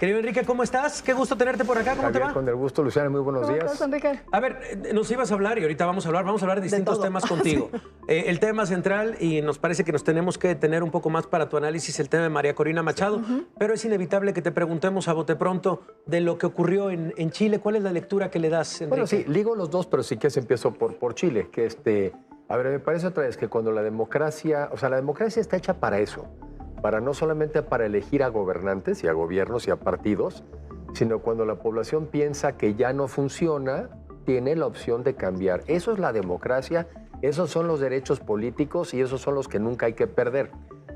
Querido Enrique, ¿cómo estás? Qué gusto tenerte por acá. ¿Cómo te va? Con el gusto, Luciana. Muy buenos días. ¿Cómo estás, Enrique? A ver, nos ibas a hablar y ahorita vamos a hablar de distintos temas contigo. El tema central, y nos parece que nos tenemos que detener un poco más para tu análisis, el tema de María Corina Machado, pero es inevitable que te preguntemos a bote pronto de lo que ocurrió en Chile. ¿Cuál es la lectura que le das, Enrique? Bueno, sí, ligo los dos, pero sí que empiezo por Chile, que a ver, me parece otra vez que cuando la democracia está hecha para eso, para no solamente para elegir a gobernantes y a gobiernos y a partidos, sino cuando la población piensa que ya no funciona, tiene la opción de cambiar. Eso es la democracia, esos son los derechos políticos y esos son los que nunca hay que perder.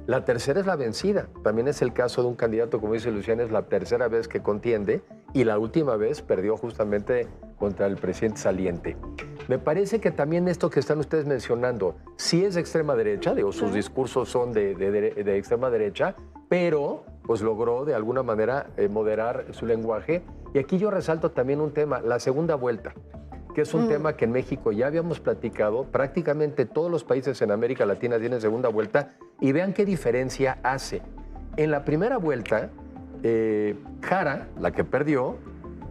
La tercera es la vencida. También es el caso de un candidato, como dice Luciana, es la tercera vez que contiende y la última vez perdió justamente contra el presidente saliente. Me parece que también esto que están ustedes mencionando, sí es de extrema derecha, digo, sus discursos son de extrema derecha, pero pues logró de alguna manera moderar su lenguaje. Y aquí yo resalto también un tema, la segunda vuelta, que es un tema que en México ya habíamos platicado. Prácticamente todos los países en América Latina tienen segunda vuelta y vean qué diferencia hace. En la primera vuelta, Jara, la que perdió,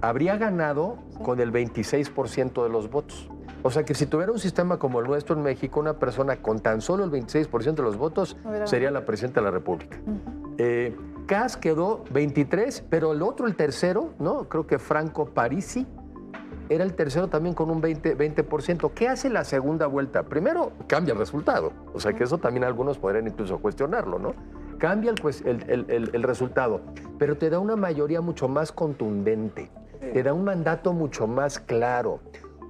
habría ganado con el 26% de los votos. O sea que si tuviera un sistema como el nuestro en México, una persona con tan solo el 26% de los votos sería la presidenta de la República. Kass quedó 23, pero el tercero, ¿no? Creo que Franco Parisi era el tercero también con un 20%. ¿Qué hace la segunda vuelta? Primero, cambia el resultado. O sea que eso también algunos podrían incluso cuestionarlo, ¿no? Cambia el resultado, pero te da una mayoría mucho más contundente, te da un mandato mucho más claro,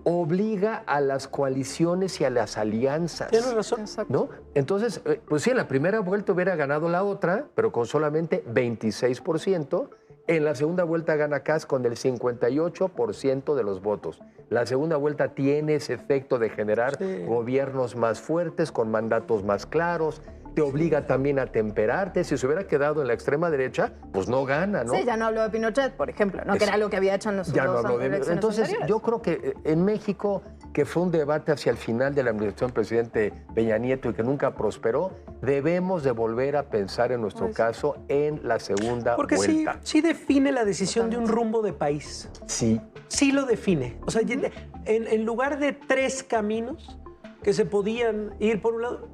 obliga a las coaliciones y a las alianzas. Tienes razón. ¿No? Entonces, pues sí, en la primera vuelta hubiera ganado la otra, pero con solamente 26%. En la segunda vuelta gana Kass con el 58% de los votos. La segunda vuelta tiene ese efecto de generar gobiernos más fuertes, con mandatos más claros. Te obliga también a temperarte. Si se hubiera quedado en la extrema derecha, pues no gana, ¿no? Sí, ya no habló de Pinochet, por ejemplo, ¿no? Que era lo que había hecho en los ya dos no habló de elecciones Entonces, anteriores. yo creo que en México, que fue un debate hacia el final de la administración del presidente Peña Nieto y que nunca prosperó, debemos de volver a pensar en nuestro caso en la segunda Porque vuelta. sí define la decisión de un rumbo de país. Sí. Sí lo define. O sea, en lugar de tres caminos que se podían ir por un lado,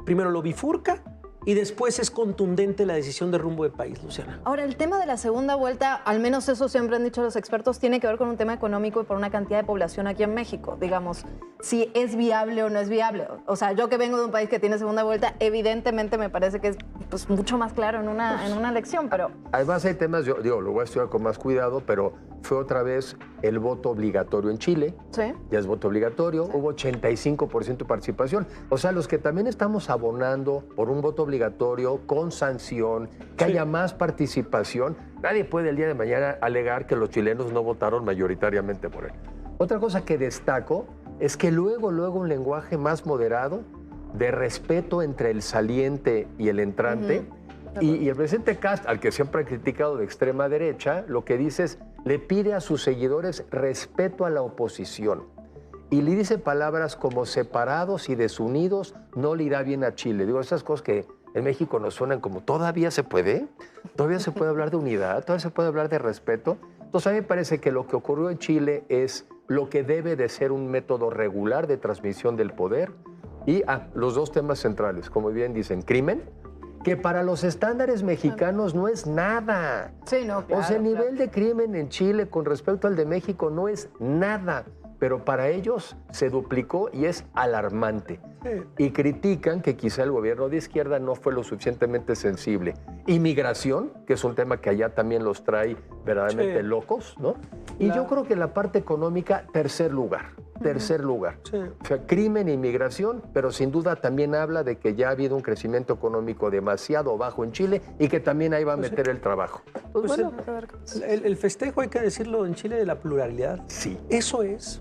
primero lo bifurca y después es contundente la decisión de rumbo de país, Luciana. Ahora, el tema de la segunda vuelta, al menos eso siempre han dicho los expertos, tiene que ver con un tema económico y por una cantidad de población aquí en México. Digamos, si es viable o no es viable. O sea, yo que vengo de un país que tiene segunda vuelta, evidentemente me parece que es pues, mucho más claro en una elección, pero... Además hay temas, yo digo, lo voy a estudiar con más cuidado, pero fue otra vez el voto obligatorio en Chile. Sí. Ya es voto obligatorio, hubo 85% de participación. O sea, los que también estamos abonando por un voto obligatorio con sanción, que haya más participación, nadie puede el día de mañana alegar que los chilenos no votaron mayoritariamente por él. Otra cosa que destaco es que luego un lenguaje más moderado, de respeto entre el saliente y el entrante. Y el presidente Kass, al que siempre ha criticado de extrema derecha, lo que dice es, le pide a sus seguidores respeto a la oposición. Y le dice palabras como separados y desunidos, no le irá bien a Chile. Digo, esas cosas que en México nos suenan como, ¿todavía se puede? ¿Todavía se puede hablar de unidad? ¿Todavía se puede hablar de respeto? Entonces a mí me parece que lo que ocurrió en Chile es lo que debe de ser un método regular de transmisión del poder. Y los dos temas centrales, como bien dicen, crimen, que para los estándares mexicanos no es nada. Sí, no, claro. O sea, el nivel de crimen en Chile con respecto al de México no es nada, pero para ellos se duplicó y es alarmante. Y critican que quizá el gobierno de izquierda no fue lo suficientemente sensible. Inmigración, que es un tema que allá también los trae verdaderamente locos, ¿no? Y yo creo que la parte económica, tercer lugar. O sea, crimen e inmigración, pero sin duda también habla de que ya ha habido un crecimiento económico demasiado bajo en Chile y que también ahí va a meter el trabajo. Pues el festejo, hay que decirlo, en Chile de la pluralidad. Sí. Eso es.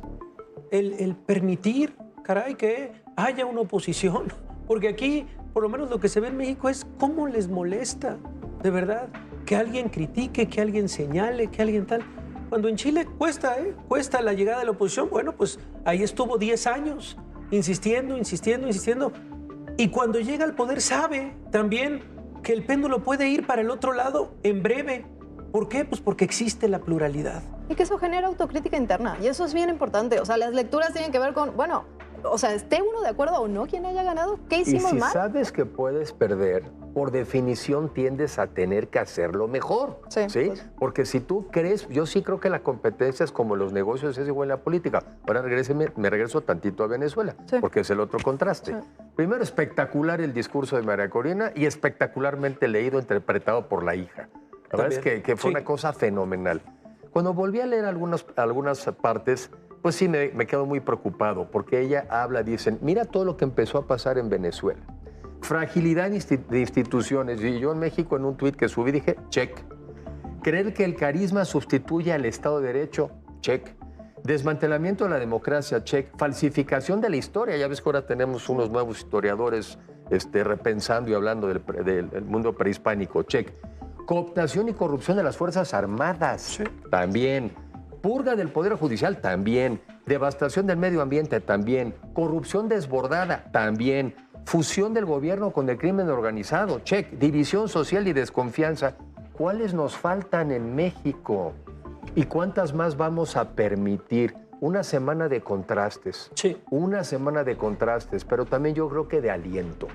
El permitir, caray, que haya una oposición. Porque aquí, por lo menos lo que se ve en México es cómo les molesta, de verdad, que alguien critique, que alguien señale, que alguien tal. Cuando en Chile cuesta la llegada de la oposición, bueno, pues ahí estuvo 10 años insistiendo. Y cuando llega al poder sabe también que el péndulo puede ir para el otro lado en breve. ¿Por qué? Pues porque existe la pluralidad. Y que eso genera autocrítica interna. Y eso es bien importante. O sea, las lecturas tienen que ver con, bueno, o sea, esté uno de acuerdo o no quien haya ganado, ¿qué hicimos mal? Y si mal? sabes que puedes perder, por definición tiendes a tener que hacerlo mejor. Sí. Pues. Porque si tú crees, yo sí creo que la competencia es como los negocios, es igual en la política. Ahora me regreso tantito a Venezuela, porque es el otro contraste. Sí. Primero, espectacular el discurso de María Corina y espectacularmente leído, interpretado por la hija. La verdad es que fue una cosa fenomenal. Cuando volví a leer algunas partes, pues sí me quedo muy preocupado, porque ella habla, dicen, mira todo lo que empezó a pasar en Venezuela. Fragilidad de instituciones. Y yo en México, en un tuit que subí, dije, check. Creer que el carisma sustituye al Estado de Derecho, check. Desmantelamiento de la democracia, check. Falsificación de la historia. Ya ves que ahora tenemos unos nuevos historiadores repensando y hablando del mundo prehispánico, check. Cooptación y corrupción de las Fuerzas Armadas, sí. También. Purga del Poder Judicial, también. Devastación del medio ambiente, también. Corrupción desbordada, también. Fusión del gobierno con el crimen organizado, check. División social y desconfianza. ¿Cuáles nos faltan en México? ¿Y cuántas más vamos a permitir? Una semana de contrastes. Sí. Una semana de contrastes, pero también yo creo que de aliento.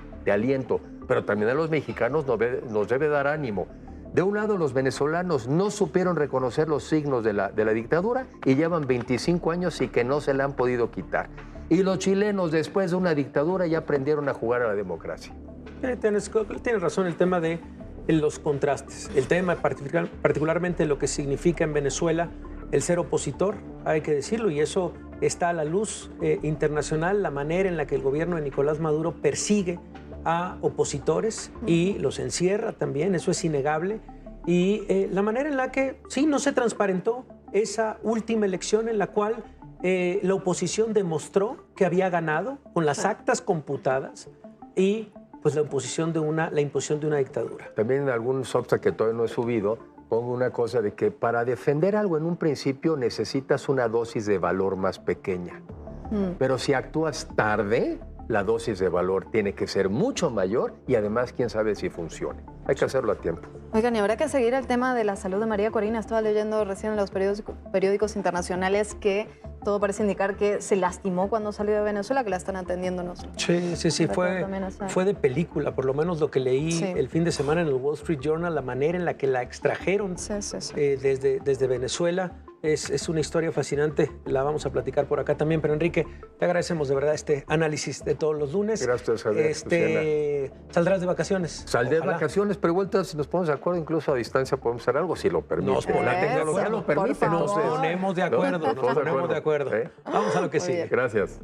Pero también a los mexicanos nos debe dar ánimo. De un lado, los venezolanos no supieron reconocer los signos de la dictadura y llevan 25 años y que no se la han podido quitar. Y los chilenos, después de una dictadura, ya aprendieron a jugar a la democracia. Tienes razón, el tema de los contrastes. El tema particularmente lo que significa en Venezuela el ser opositor, hay que decirlo, y eso está a la luz internacional, la manera en la que el gobierno de Nicolás Maduro persigue a opositores y los encierra también, eso es innegable. Y la manera en la que sí no se transparentó esa última elección en la cual la oposición demostró que había ganado con las actas computadas y pues la imposición de una dictadura. También en algún software que todavía no he subido, pongo una cosa de que para defender algo en un principio necesitas una dosis de valor más pequeña. Pero si actúas tarde, la dosis de valor tiene que ser mucho mayor y además quién sabe si funcione. Hay que hacerlo a tiempo. Oigan, y habrá que seguir el tema de la salud de María Corina. Estaba leyendo recién en los periódicos internacionales que todo parece indicar que se lastimó cuando salió de Venezuela, que la están atendiendo nosotros. Sí, fue de película, por lo menos lo que leí el fin de semana en el Wall Street Journal, la manera en la que la extrajeron desde Venezuela. Es una historia fascinante, la vamos a platicar por acá también, pero Enrique, te agradecemos de verdad este análisis de todos los lunes. Gracias, Javier. ¿Saldrás de vacaciones? Saldré de vacaciones, pero igual si nos ponemos de acuerdo, incluso a distancia podemos hacer algo, si lo permite. La tecnología lo permite. Nos ponemos de acuerdo, Vamos a lo que sigue. Gracias.